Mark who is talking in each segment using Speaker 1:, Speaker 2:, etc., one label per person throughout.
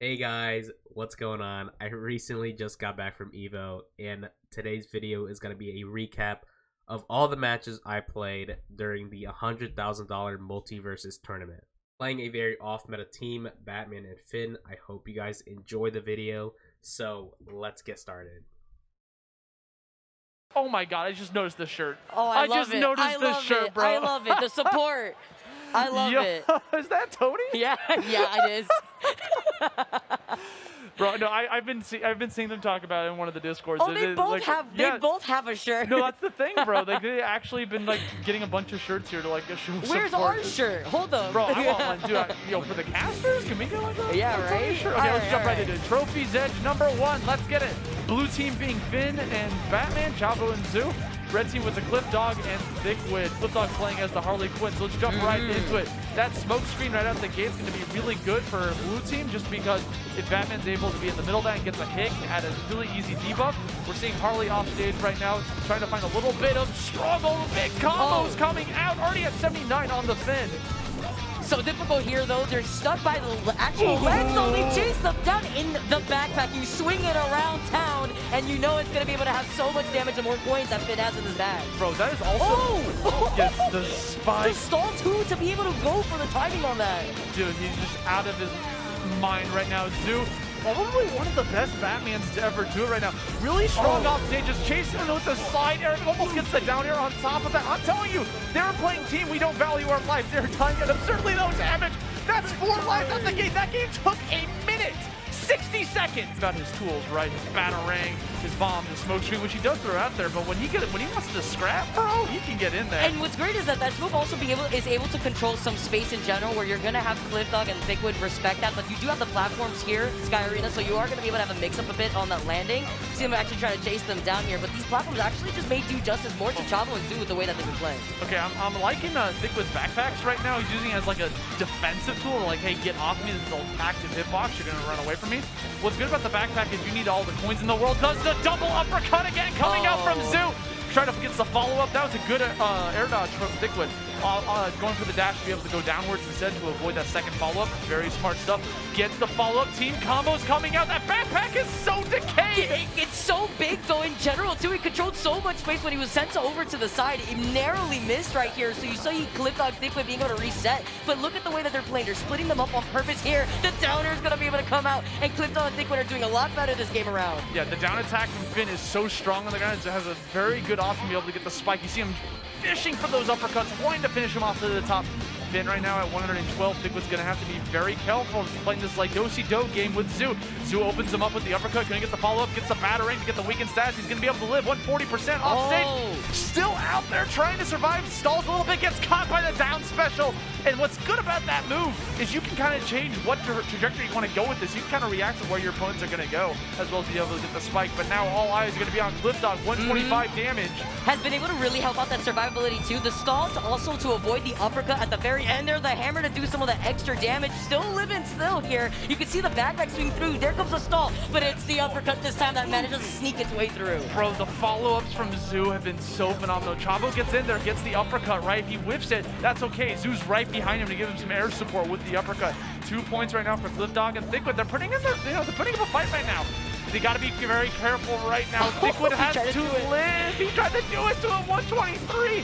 Speaker 1: Hey guys, what's going on? I recently just got back from Evo, and today's video is going to be a recap of all the matches I played during the $100,000 Multiversus tournament. Playing a very off-meta team, Batman and Finn. I hope you guys enjoy the video, so let's get started.
Speaker 2: Oh my god, I just noticed this shirt.
Speaker 3: Oh, I love
Speaker 2: just
Speaker 3: it.
Speaker 2: noticed
Speaker 3: I
Speaker 2: this
Speaker 3: love
Speaker 2: shirt,
Speaker 3: it.
Speaker 2: bro.
Speaker 3: I love it. The support. I love it.
Speaker 2: Is that Tony?
Speaker 3: Yeah, yeah, it is.
Speaker 2: Bro, no, I've been seeing them talk about it in one of the discords.
Speaker 3: Oh, they both have a shirt.
Speaker 2: No, that's the thing, bro. They actually been like getting a bunch of shirts here to like show
Speaker 3: Where's
Speaker 2: support.
Speaker 3: our shirt? Hold up.
Speaker 2: Bro, I want one. Dude, for the casters, can we get like a
Speaker 3: Yeah, right?
Speaker 2: shirt? Okay, let's jump right into it. Trophies Edge #1. Let's get it. Blue team being Finn and Batman, Chavo and Zoo. Red team with the Cliff Dog and Thickwood. Cliff Dog playing as the Harley Quinn. So let's jump right into it. That smoke screen right out the gate is going to be really good for blue team, just because if Batman's able to be in the middle there and gets a hit at a really easy debuff. We're seeing Harley off stage right now, trying to find a little bit of struggle. Big combos coming out, already at 79 on the Finn.
Speaker 3: So difficult here, though. They're stuck by the actual legs, though. They chase them down in the backpack. You swing it around town, and you know it's going to be able to have so much damage and more coins that Finn has in his bag.
Speaker 2: Bro, that is also gets the spike.
Speaker 3: The stall, too, to be able to go for the timing on that.
Speaker 2: Dude, he's just out of his mind right now. Zoo, probably one of the best Batmans to ever do it right now. Really strong off stage, just chasing him with the side air. Almost gets the down air on top of that. I'm telling you, they're playing team. We don't value our life. They're dying at absurdly low damage. That's 4 lives out the gate. That game took a minute. 60 seconds. Got his tools, right? His batarang, his bomb, his smoke screen, which he does throw out there. But when he wants to scrap, bro, he can get in there.
Speaker 3: And what's great is that smoke also is able to control some space in general, where you're gonna have Cliff Dog and Thickwood respect that. But you do have the platforms here, Sky Arena, so you are gonna be able to have a mix-up a bit on that landing. See them actually trying to chase them down here, but these platforms actually just may do justice more to Chavo and Zoo with the way that they've been playing.
Speaker 2: Okay, I'm liking Thickwood's backpacks right now. He's using it as like a defensive tool, like, hey, get off me. This is an active hitbox. You're gonna run away from me. What's good about the backpack is you need all the coins in the world. Does the double uppercut again, coming out from Zoo. Trying to get the follow-up. That was a good air dodge from Thickwood. Going for the dash to be able to go downwards instead to avoid that second follow-up. Very smart stuff. Gets the follow-up. Team combos coming out. That backpack is so decayed.
Speaker 3: It's so big, though, in general, too. He controlled so much space when he was sent over to the side. He narrowly missed right here, so you saw he clipped on Thickwood being able to reset. But look at the way that they're playing. They're splitting them up on purpose here. The downer is going to be able to come out, and Clipped on Thickwood are doing a lot better this game around.
Speaker 2: Yeah, the down attack from Finn is so strong on the ground. It has a very good option to be able to get the spike. You see him fishing for those uppercuts, wanting to finish him off to the top. Finn right now at 112. Thickwood's going to have to be very careful playing this like do-si-do game with Zoo. Zoo opens him up with the uppercut, going to get the follow-up, gets the batarang to get the weakened stats. He's going to be able to live 140% off stage. Still out there trying to survive, stalls a little bit, gets caught by the down special. And what's good about that move is you can kind of change what trajectory you want to go with this. You can kind of react to where your opponents are going to go, as well as be able to get the spike. But now all eyes are going to be on Cliff Dog, 125 damage.
Speaker 3: Has been able to really help out that survivability too. The stall to also to avoid the uppercut at the very end there. The hammer to do some of the extra damage. Still living still here. You can see the backpack swing through. There comes the stall, but it's the uppercut this time that manages to sneak its way through.
Speaker 2: Bro, the follow-ups from Zoo have been so phenomenal. Chavo gets in there, gets the uppercut, right? He whiffs it. That's okay. Zoo's right behind him to give him some air support with the uppercut. 2 points right now for Cliff Dog and Thickwood. They're putting in their, they're putting up a fight right now. They got to be very careful right now. Thickwood has to live. He tried to do it to him, 123.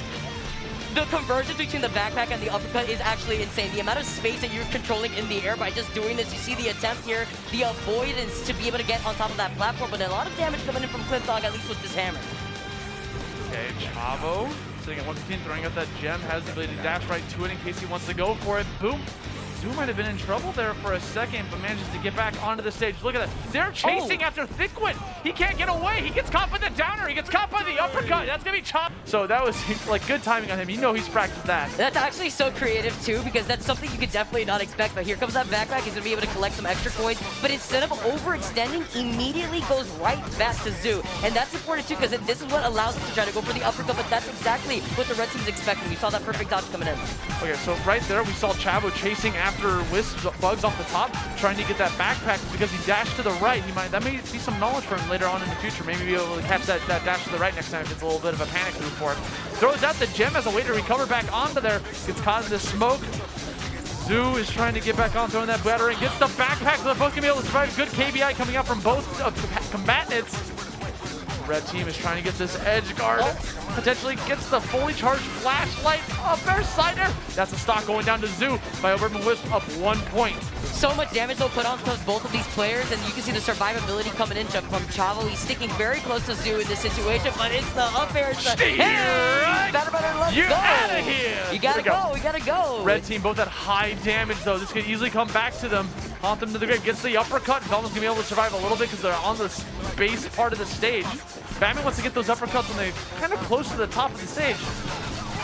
Speaker 3: The conversion between the backpack and the uppercut is actually insane. The amount of space that you're controlling in the air by just doing this, you see the attempt here, the avoidance to be able to get on top of that platform, but a lot of damage coming in from Cliff Dog, at least with this hammer.
Speaker 2: Okay, Chavo sitting at 115, throwing out that gem, has the ability to dash right to it in case he wants to go for it. Boom. Zoo might have been in trouble there for a second, but manages to get back onto the stage. Look at that. They're chasing after Thickwood. He can't get away. He gets caught by the downer. He gets caught by the uppercut. That's going to be chopped. So that was like good timing on him. You know he's practiced that.
Speaker 3: That's actually so creative too, because that's something you could definitely not expect. But here comes that backpack. He's going to be able to collect some extra coins. But instead of overextending, immediately goes right back to Zoo. And that's important too, because this is what allows him to try to go for the uppercut. But that's exactly what the red team's expecting. We saw that perfect dodge coming in.
Speaker 2: Okay, so right there we saw Chavo chasing after Wisps bugs off the top, trying to get that backpack because he dashed to the right. That may be some knowledge for him later on in the future. Maybe be able to catch that dash to the right next time if it's a little bit of a panic move for him. Throws out the gem as a way to recover back onto there. Gets caught in the smoke. Zoo is trying to get back on, throwing that battering. Gets the backpack, so they're both going to be able to survive. Good KBI coming out from both combatants. Red team is trying to get this edge guard. Potentially gets the fully charged flashlight up their side there. That's a stock going down to Zoo by Urban Wisp up 1 point.
Speaker 3: So much damage though put on to both of these players, and you can see the survivability coming in from Chavo. He's sticking very close to Zoo in this situation, but it's the up air.
Speaker 2: Stay here, right?
Speaker 3: Better, let's
Speaker 2: You're
Speaker 3: go.
Speaker 2: out of here.
Speaker 3: You gotta go. We gotta go.
Speaker 2: Red team both at high damage though. This could easily come back to them. Haunt them to the grave. Gets the uppercut. Velma's gonna be able to survive a little bit because they're on the base part of the stage. Batman wants to get those uppercuts when they're kind of close to the top of the stage.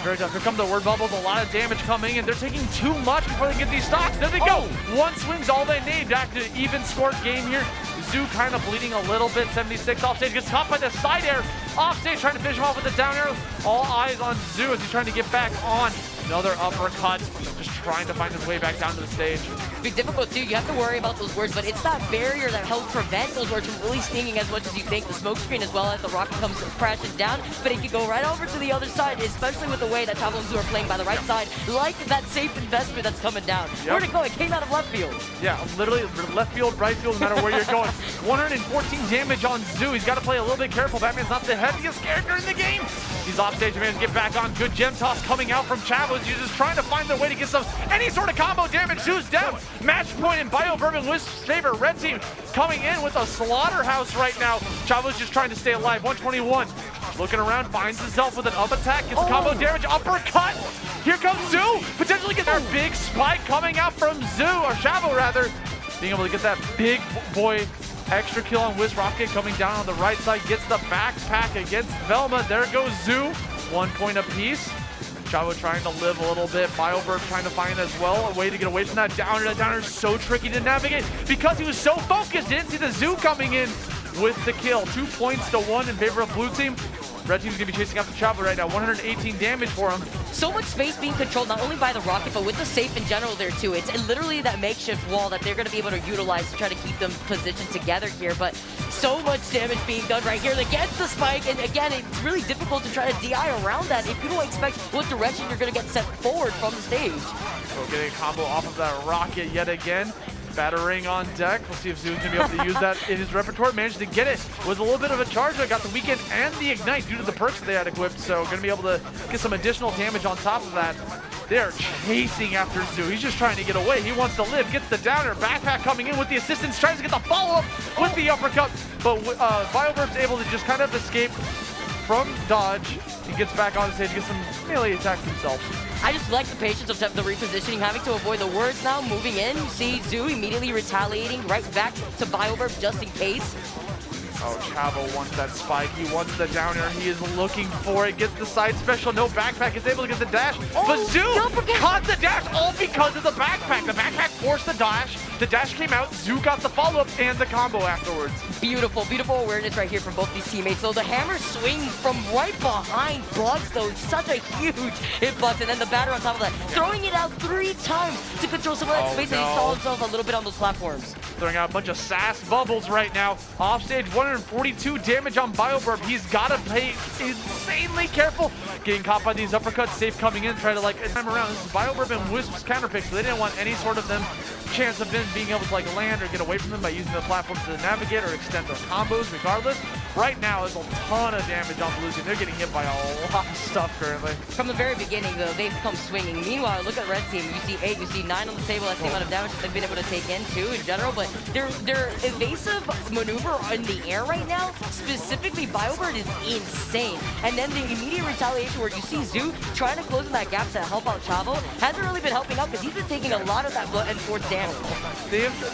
Speaker 2: Very tough. Here come the word bubbles. A lot of damage coming, and they're taking too much before they get these stocks. There they go. One swing's all they need. Back to even scored game here. Zoo kind of bleeding a little bit. 76 offstage. Gets caught by the side air. Offstage trying to finish him off with the down arrow. All eyes on Zoo as he's trying to get back on. Another uppercut. Just trying to find his way back down to the stage.
Speaker 3: Be difficult too. You have to worry about those words, but it's that barrier that helps prevent those words from really stinging as much as you think. The smoke screen as well as the rocket comes crashing down, but it can go right over to the other side, especially with the way that Chavo and Zoo are playing by the right side, like that safe investment that's coming down.
Speaker 2: Yep.
Speaker 3: Where'd it go? It came out of left field.
Speaker 2: Yeah, literally left field, right field, no matter where you're going. 114 damage on Zoo. He's got to play a little bit careful. Batman's not the heaviest character in the game. He's off stage, man. Get back on. Good gem toss coming out from Chavo. He's just trying to find their way to get some any sort of combo damage. Zoo's down. Match point in Bio Bourbon Wisp's favor. Red team coming in with a slaughterhouse right now. Chavo's just trying to stay alive. 121. Looking around, finds himself with an up attack. Gets a combo damage. Uppercut. Here comes Zoo. Potentially get their big spike coming out from Zoo, or Chavo rather. Being able to get that big boy extra kill on Wiz Rocket coming down on the right side. Gets the backpack against Velma. There goes Zoo. 1 point apiece. Chavo trying to live a little bit. BioBurb trying to find as well a way to get away from that downer. That downer is so tricky to navigate because he was so focused. Didn't see the Zoo coming in with the kill. 2 points to 1 in favor of blue team. Red team's gonna be chasing after Chavo right now. 118 damage for him.
Speaker 3: So much space being controlled not only by the rocket, but with the safe in general there too. It's literally that makeshift wall that they're gonna be able to utilize to try to keep them positioned together here. But so much damage being done right here against the spike. And again, it's really difficult to try to DI around that if you don't expect what direction you're gonna get sent forward from the stage.
Speaker 2: So getting a combo off of that rocket yet again. Battering on deck. We'll see if Zoo's gonna be able to use that in his repertoire. Managed to get it with a little bit of a charge. Got the weekend and the ignite due to the perks that they had equipped. So gonna be able to get some additional damage on top of that. They're chasing after Zoo. He's just trying to get away. He wants to live. Gets the downer. Backpack coming in with the assistance. Tries to get the follow-up with the uppercut. But BioBurb's able to just kind of escape from dodge. He gets back on the stage, gets some melee attacks himself.
Speaker 3: I just like the patience of the repositioning, having to avoid the words now, moving in. You see Zoo immediately retaliating right back to BioBurb just in case.
Speaker 2: Oh, Chavo wants that spike. He wants the downer. He is looking for it. Gets the side special. No backpack. Is able to get the dash. But Zoo caught the dash all because of the backpack. The backpack forced the dash. The dash came out. Zoo got the follow-up and the combo afterwards.
Speaker 3: Beautiful, beautiful awareness right here from both these teammates. So the hammer swing from right behind Bugs, though. Such a huge hitbox. And then the batter on top of that. Throwing it out 3 times to control some of that space. And he saw himself a little bit on those platforms.
Speaker 2: Throwing out a bunch of sass bubbles right now. Offstage, 142 damage on BioBurb. He's got to play insanely careful. Getting caught by these uppercuts. Safe coming in. Try to like time around. This is BioBurb and Wisp's counterpick. So they didn't want any sort of them chance of them being able to like land or get away from them by using the platforms to navigate or extend their combos regardless. Right now, there's a ton of damage on Blue Team. They're getting hit by a lot of stuff currently.
Speaker 3: From the very beginning, though, they've come swinging. Meanwhile, look at Red Team. You see 8, you see 9 on the table. That's the amount of damage that they've been able to take in, too, in general. But their evasive maneuver in the air right now, specifically BioBird, is insane. And then the immediate retaliation where you see Zoo trying to close in that gap to help out Chavo hasn't really been helping out because he's been taking a lot of that blood and force damage.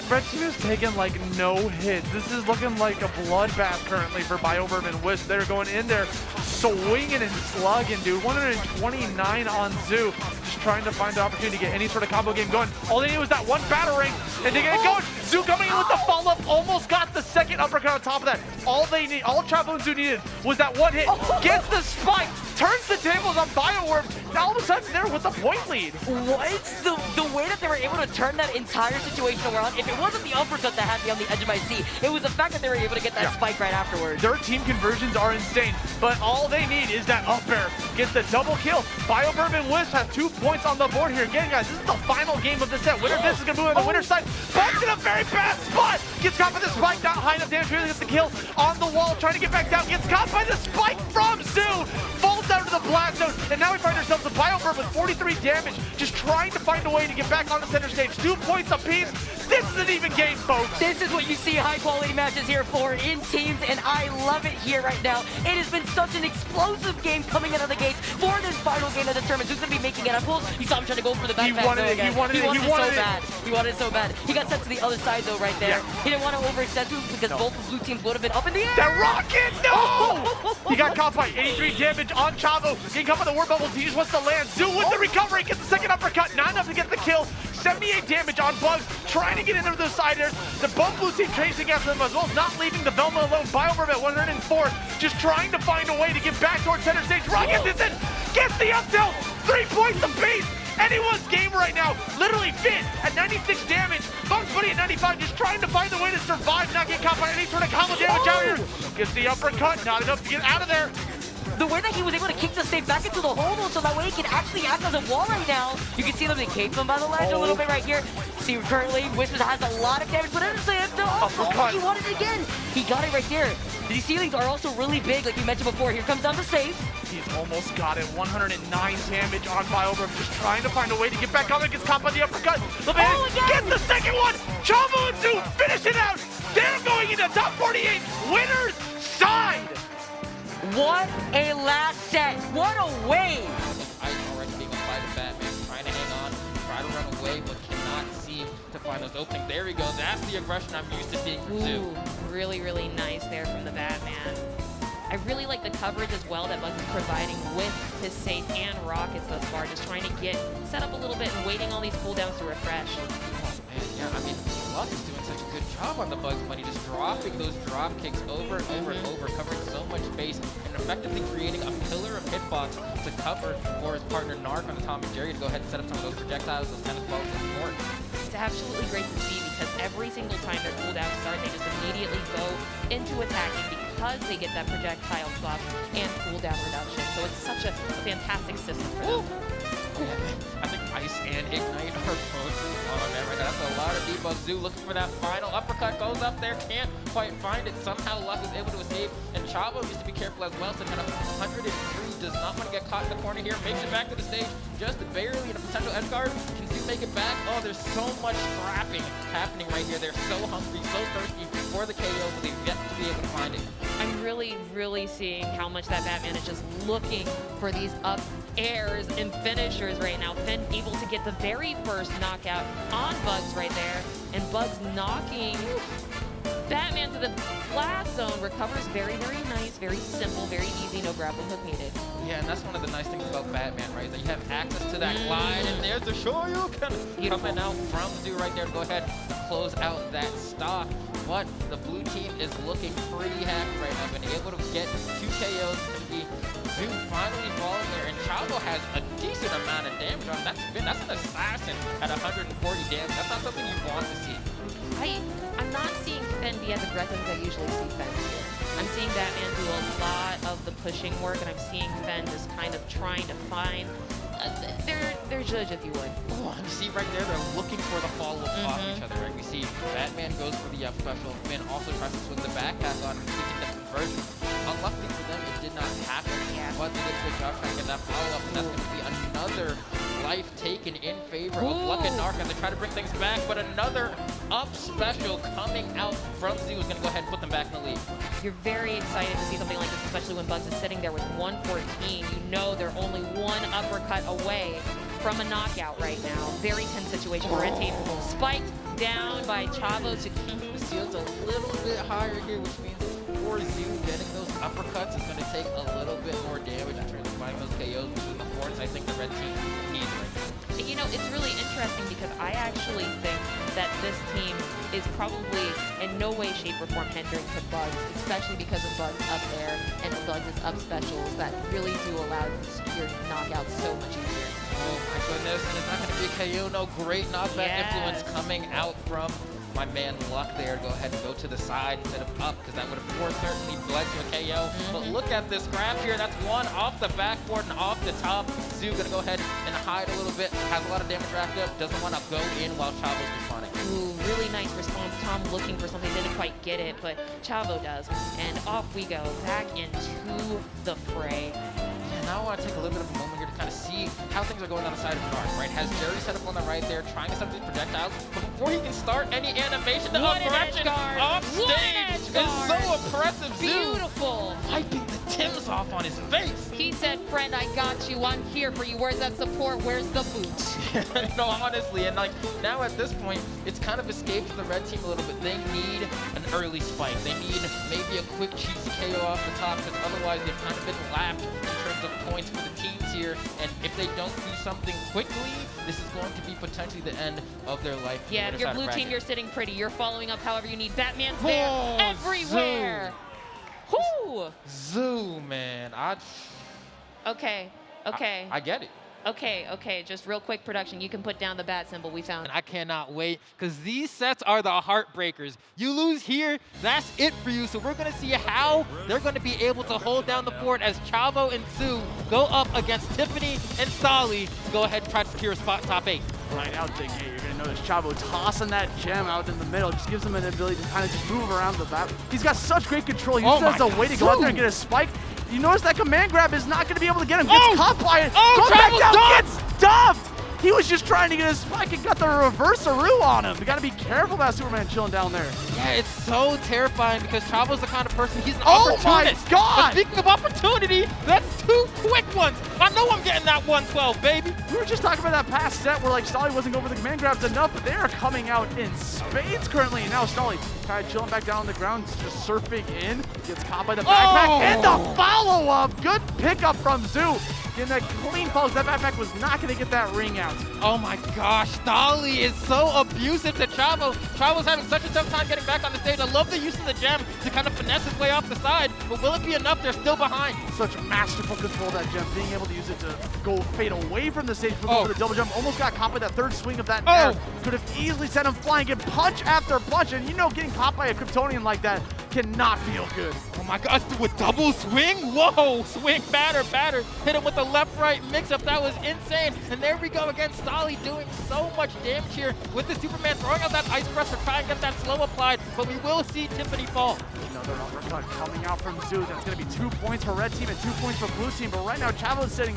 Speaker 2: Red Team has taken like no hits. This is looking like a bloodbath currently for BioBurb and Wisp. They're going in there swinging and slugging, dude. 129 on Zoo. Just trying to find the opportunity to get any sort of combo game going. All they need was that one battering and they get it going. Zoo coming in with the follow-up. Almost got the second uppercut on top of that. All Chavo and Zoo needed was that one hit. Gets the spike, turns the tables on BioWorm. Now all of a sudden they're with a point lead.
Speaker 3: What? The way that they were able to turn that entire situation around, if it wasn't the uppercut that had me on the edge of my seat, it was the fact that they were able to get that spike right afterwards.
Speaker 2: Their team conversions are insane, but all they need is that up air. Gets the double kill. BioWorm and Wisp have 2 points on the board here. Again, guys, this is the final game of the set. Winner of this is going to move on the winner's side. Bugs in a very bad spot. Gets caught by the spike, not high enough damage. Really gets the kill on the wall, trying to get back down. Gets caught by the spike from Zoo. Falls down to the blast zone, and now we find ourselves with BioWorm with 43 damage, just trying to find a way to get back on the center stage. 2 points apiece. This is an even game, folks.
Speaker 3: This is what you see high-quality matches here for in teams, and I love it here right now. It has been such an explosive game coming out of the gates for this final game that determines who's going to be making it. You saw him trying to go for the backpack.
Speaker 2: He wanted it so
Speaker 3: bad. He wanted it so bad. He got sent to the other side, though, right there. He didn't want to overextend too because both the blue teams would have been up in the air.
Speaker 2: That rocket, no! He got caught by 83 damage on Chavo. Getting caught by the war bubbles. He just wants to land. Zoo with the recovery. Gets the second uppercut. Not enough to get the kill. 78 damage on Bugs, trying to get into the side airs. The both blue team chasing after them as well, not leaving the Velma alone. BioWorm at 104, just trying to find a way to get back towards center stage. Rocket is in, gets the up tilt, 3 points apiece. Anyone's game right now, literally fit at 96 damage. Bugs Bunny at 95, just trying to find a way to survive, not get caught by any sort of combo damage out here. Gets the uppercut, not enough to get out of there.
Speaker 3: The way that he was able to kick the save back into the hole, so that way he can actually act as a wall right now. You can see them, they cape him by the ledge a little bit right here. See, currently, Wisp has a lot of damage, but it's he wanted it again. He got it right there. These ceilings are also really big, like we mentioned before. Here comes down the save.
Speaker 2: He's almost got it. 109 damage on BioWorm, just trying to find a way to get back on there. Gets caught by the uppercut. Gets the second one. Chavo and Zoo finish it out. They're going into top 48 winners side.
Speaker 3: What a last set. What a wave.
Speaker 4: I already being applied to Batman, trying to hang on, try to run away, but cannot seem to find those openings. There he goes. That's the aggression I'm used to seeing from Zoo.
Speaker 5: Really, really nice there from the Batman. I really like the coverage as well that Bugs is providing with his safe and rockets thus far, just trying to get set up a little bit and waiting all these cooldowns to refresh.
Speaker 4: Man, yeah, I mean, Luck is doing such a good job on the Bugs Bunny, just dropping those drop kicks over and over and over, covering so much space, and effectively creating a pillar of hitbox to cover for his partner Narc on the Tom and Jerry to go ahead and set up some of those projectiles, those tennis balls, and more.
Speaker 5: It's absolutely great to see because every single time their cooldowns start, they just immediately go into attacking because they get that projectile swap and cooldown reduction. So it's such a fantastic system for them.
Speaker 4: I think Ice and Ignite are both on that right now. That's a lot of debuffs. Zoo looking for that final uppercut, goes up there, can't quite find it. Somehow Luck is able to escape, and Chavo needs to be careful as well. So kind of 103 does not want to get caught in the corner here. Makes it back to the stage, just barely in a potential edge guard. Can Zoo make it back? Oh, there's so much scrapping happening right here. They're so hungry, so thirsty for the KO, but they've yet to be able to find it.
Speaker 5: I'm really, really seeing how much that Batman is just looking for these up airs and finishers right now. Finn able to get the very first knockout on Bugs right there, and Bugs knocking Batman to the blast zone. Recovers very, very nice, very simple, very easy, no grappling hook needed.
Speaker 4: Yeah, and that's one of the nice things about Batman, right? Is that you have access to that glide, and there's the Shoryuken coming out from Zoo right there to go ahead and close out that stock. But the blue team is looking pretty happy right now, being able to get 2 KOs. It's going to be Zoo finally falling there, and Chavo has a decent amount of damage on him. That's an assassin at 140 damage. That's not something you want to see.
Speaker 5: I'm not seeing Finn be as aggressive as I usually see Finn here. I'm seeing Batman do a lot of the pushing work, and I'm seeing Finn just kind of trying to find their judge, if you would.
Speaker 4: Oh, you see right there, they're looking for the follow-up off each other, right? We see Batman goes for the up special. Finn also tries to swing the backpack on him, seeking the conversion. Unluckily for them, it did not happen.
Speaker 5: Yeah.
Speaker 4: But they did a good job trying to get that follow-up, and that's going to be another life taken in favor of Luck and Narc as they try to bring things back. But another up special coming out from Zoo is going to go ahead and put them back in the lead.
Speaker 5: You're very excited to see something like this, especially when Bugs is sitting there with 114. You know they're only one uppercut away from a knockout right now. Very tense situation for Red Team. Spiked down by Chavo to keep the shields a little bit higher here, which means
Speaker 4: for Zoo, getting those uppercuts is going to take a little bit more damage in terms of finding those KOs between the forts. I think the red team needs right now.
Speaker 5: You know, it's really interesting because I actually think that this team is probably in no way, shape, or form hindering to Bugs, especially because of Bugs up there and Bugs' up specials that really do allow your knockouts so much easier.
Speaker 4: Oh my goodness, and it's not going to be a KO. No, great knockback influence coming out from my man Luck there. Go ahead and go to the side instead of up, because that would have more certainly led to a KO. But look at this grab here. That's one off the backboard and off the top. Zoo going to go ahead and hide a little bit. Has a lot of damage racked up. Doesn't want to go in while Chavo's responding.
Speaker 5: Ooh, really nice response. Tom looking for something, didn't quite get it, but Chavo does. And off we go, back into the fray.
Speaker 4: And now I want to take a little bit of a moment here to kind of see how things are going on the side of Narc, right? Has Jerry set up on the right there, trying to set up these projectiles, but before he can start any animation, the aggression off stage is so impressive.
Speaker 5: Beautiful.
Speaker 4: Wiping the Tims off on his face.
Speaker 5: He said, friend, I got you. I'm here for you. Where's that support? Where's the boot?
Speaker 4: No, honestly, and like now at this point, it's kind of escaped the red team a little bit. They need an early spike. They need maybe a quick cheesy KO off the top, because otherwise they've kind of been lapped in terms of points for the teams here. And if they don't do something quickly, this is going to be potentially the end of their life.
Speaker 5: Yeah, if you're blue team, you're sitting pretty. You're following up however you need. Batman's there everywhere. Whoo!
Speaker 4: Zoo, man.
Speaker 5: Okay.
Speaker 4: I get it.
Speaker 5: Okay, just real quick production. You can put down the bat symbol we found.
Speaker 4: And I cannot wait, because these sets are the heartbreakers. You lose here, that's it for you. So we're going to see how they're going to be able to hold down the fort as Chavo and Zoo go up against Tiffany and Stolly to go ahead and try to secure a spot top 8.
Speaker 2: Right out the gate, you're going to notice Chavo tossing that gem out in the middle. Just gives him an ability to kind of just move around the map. He's got such great control. He uses it as a way to go out there and get a spike. You notice that command grab is not going to be able to get him. Gets caught by it. Goes back down, gets dumped. He was just trying to get a spike and got the reverse-a-roo on him. We got to be careful about Superman chilling down there.
Speaker 4: Yeah, it's so terrifying because Chavo's the kind of person, he's an
Speaker 2: opportunist.
Speaker 4: opportunist.
Speaker 2: My God!
Speaker 4: But speaking of opportunity, that's 2 quick ones. I know I'm getting that 112, baby.
Speaker 2: We were just talking about that past set where like Stolly wasn't going for the command grabs enough, but they are coming out in spades currently. And now Stolly kind of chilling back down on the ground, just surfing in, gets caught by the backpack, and the follow-up. Good pickup from Zoo. Getting that clean follows. That backpack was not going to get that ring out.
Speaker 4: Oh my gosh, Stolly is so abusive to Chavo. Chavo's having such a tough time getting back on the stage. I love the use of the gem to kind of finesse his way off the side, but will it be enough? They're still behind.
Speaker 2: Such masterful control of that gem, being able to use it to go fade away from the stage, for the double jump. Almost got caught by that third swing of that air. Could have easily sent him flying, get punch after punch, and you know getting caught by a Kryptonian like that cannot feel good.
Speaker 4: Oh my gosh, with double swing? Whoa, swing, batter. Hit him with the left-right mix-up. That was insane. And there we go again, Stolly doing so much damage here with the Superman throwing out that ice press to try and get that slow applied, but we will see Tiffany fall.
Speaker 2: Another uppercut coming out from Zoo. That's going to be 2 points for red team and 2 points for blue team, but right now Chavo's sitting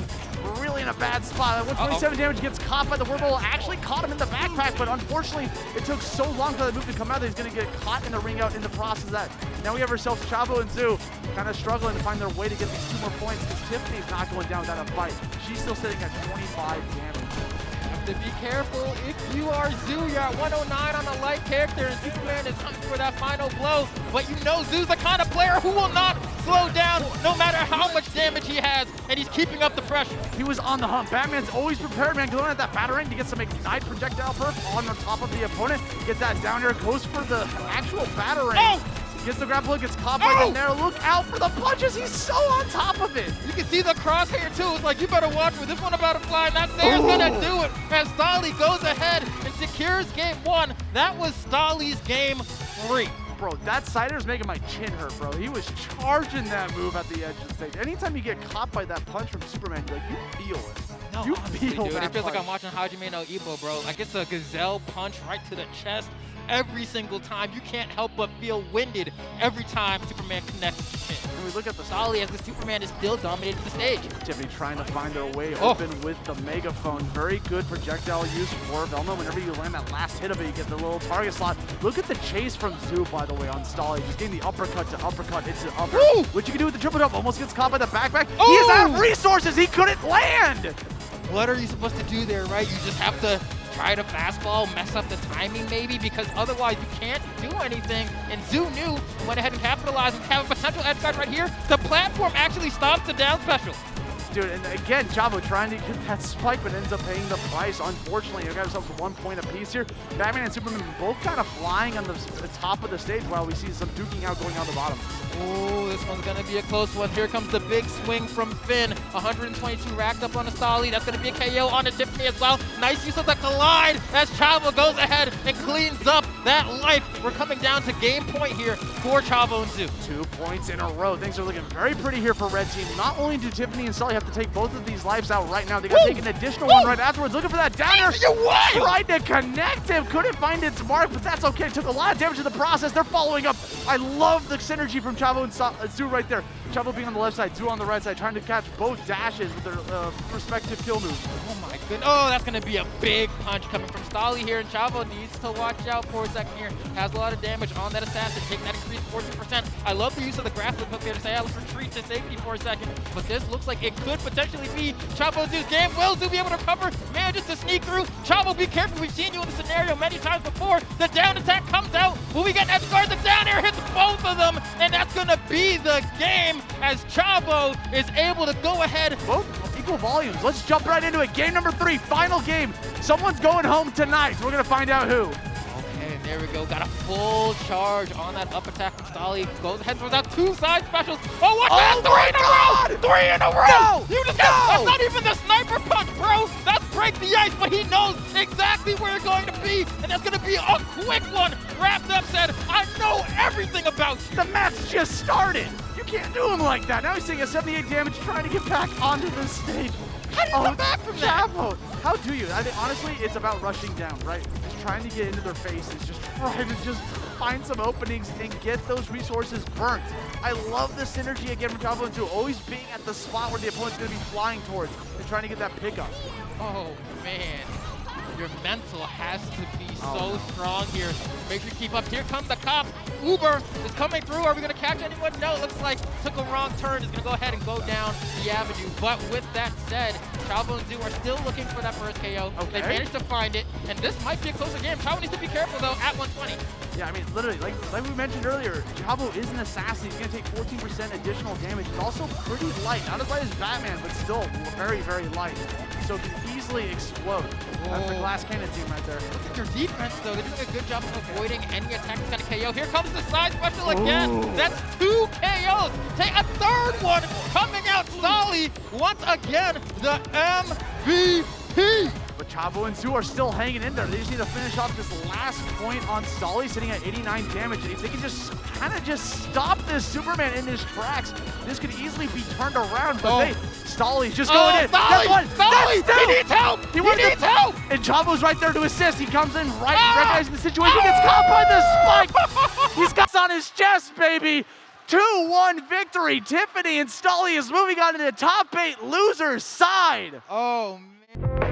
Speaker 2: really in a bad spot. 127 damage, gets caught by the whirlpool. Actually caught him in the backpack, but unfortunately it took so long for that move to come out that he's going to get caught in the ring out in the process of that. Now we have ourselves Chavo and Zoo kind of struggling to find their way to get these 2 more points because Tiffany's not going down without a fight. She's still sitting at 25 damage.
Speaker 4: To be careful if you are Zoo. You're at 109 on the light character, and Superman is hunting for that final blow. But you know Zoo's the kind of player who will not slow down no matter how much damage he has, and he's keeping up the pressure.
Speaker 2: He was on the hunt. Batman's always prepared, man, going at that battering to get some ignite projectile perf on the top of the opponent. Gets that down air, goes for the actual battering. Gets the grapple, gets caught by the narrow. Look out for the punches. He's so on top of it.
Speaker 4: You can see the crosshair too. It's like, you better watch for this one about to fly, and that there's gonna do it. As Stolly goes ahead and secures game 1. That was Stolly's game 3.
Speaker 2: Bro, that sider's making my chin hurt, bro. He was charging that move at the edge of the stage. Anytime you get caught by that punch from Superman, you feel it.
Speaker 4: No,
Speaker 2: you
Speaker 4: honestly,
Speaker 2: feel
Speaker 4: dude,
Speaker 2: that
Speaker 4: it feels
Speaker 2: punch.
Speaker 4: like I'm watching Hajime no Ippo, bro. Like it's a gazelle punch right to the chest. Every single time, you can't help but feel winded every time Superman connects with your chin.
Speaker 2: And we look at the
Speaker 4: Stolly as the Superman is still dominating the stage.
Speaker 2: Tiffany trying to find their way open with the megaphone. Very good projectile use for Velma. Whenever you land that last hit of it, you get the little target slot. Look at the chase from Zoo, by the way, on Stolly. Just getting the uppercut to uppercut into upper. What you can do with the triple jump. Almost gets caught by the backpack. He is out of resources. He couldn't land.
Speaker 4: What are you supposed to do there, right? You just have to try to fastball, mess up the timing maybe, because otherwise you can't do anything. And Zoo knew and went ahead and capitalized and have a potential edge guard right here. The platform actually stops the down special.
Speaker 2: Dude, and again, Chavo trying to get that spike, but ends up paying the price. Unfortunately, you got ourselves 1 point apiece here. Batman and Superman both kind of flying on the top of the stage while we see some duking out going on the bottom.
Speaker 4: Oh, this one's going to be a close one. Here comes the big swing from Finn. 122 racked up on a Stolly. That's going to be a KO on a Tiffany as well. Nice use of the collide as Chavo goes ahead and cleans up that life. We're coming down to game point here for Chavo and Zoo.
Speaker 2: 2 points in a row. Things are looking very pretty here for Red Team. Not only do Tiffany and Stolly have to take both of these lives out right now, they got to take an additional one right afterwards. Looking for that down air. Tried to connect him. Couldn't find its mark, but that's okay. Took a lot of damage in the process. They're following up. I love the synergy from Chavo and Zoo right there. Chavo being on the left side, Zoo on the right side, trying to catch both dashes with their respective kill moves.
Speaker 4: Oh my goodness. Oh, that's going to be a big punch coming from Stolly here, and Chavo needs to watch out for a second here. Has a lot of damage on that assassin, taking that increased 14%. I love the use of the grappling hook there to say, let's retreat to safety for a second. But this looks like it could potentially be Chavo Zoo's game. Will Zoo be able to recover? Manages to sneak through. Chavo, be careful. We've seen you in the scenario many times before. The down attack comes out. Will we get edge guard? The down air hits both of them, and that's going to be the game as Chavo is able to go ahead.
Speaker 2: Both equal volumes. Let's jump right into it. Game number 3, final game. Someone's going home tonight. We're going to find out who.
Speaker 4: Okay, there we go. Got a full charge on that up attack from Stolly. Goes ahead for that 2 side specials. Oh, what's that? 3 in a row! 3 in a row!
Speaker 2: No!
Speaker 4: You just got, that's not even the sniper punch, bro! That's break the ice, but he knows exactly where it's going to be, and that's going to be a quick one. Wrapped up said, I know everything about you.
Speaker 2: The match just started. You can't do him like that. Now he's taking a 78 damage trying to get back onto the stage.
Speaker 4: How do you come back from that?
Speaker 2: Chavo, how do you? I think, honestly, it's about rushing down, right? Just trying to get into their faces, just trying to just find some openings and get those resources burnt. I love the synergy again from Chavo and Zoo, always being at the spot where the opponent's going to be flying towards and trying to get that pickup.
Speaker 4: Oh, man. Your mental has to be so strong here. Make sure you keep up. Here comes the cop. Uber is coming through. Are we going to catch anyone? No, it looks like took a wrong turn. Is going to go ahead and go down the avenue. But with that said, Chavo and Zoo are still looking for that first KO.
Speaker 2: Okay.
Speaker 4: They managed to find it, and this might be a closer game. Chavo needs to be careful, though, at 120.
Speaker 2: Yeah, I mean, literally, like we mentioned earlier, Chavo is an assassin. He's going to take 14% additional damage. He's also pretty light. Not as light as Batman, but still very, very light. So can easily explode. That's the glass cannon team right there.
Speaker 4: Look at your defense, though. They're doing a good job of avoiding any attack that's going to KO. Here comes the side special again.
Speaker 2: Ooh.
Speaker 4: That's 2 KOs. Take a third one coming out. Stolly, once again, the MVP.
Speaker 2: But Chavo and Zoo are still hanging in there. They just need to finish off this last point on Stolly, sitting at 89 damage. And if they can just kind of just stop this Superman in his tracks, this could easily be turned around. But Stolly's just going in.
Speaker 4: Stolly!
Speaker 2: That's one.
Speaker 4: Stolly!
Speaker 2: That's two.
Speaker 4: He needs help! He needs help!
Speaker 2: And Chavo's right there to assist. He comes in recognizing the situation. Gets caught by the spike. He's got on his chest, baby. 2-1 victory. Tiffany and Stolly is moving on to the top 8 losers side.
Speaker 4: Oh, man.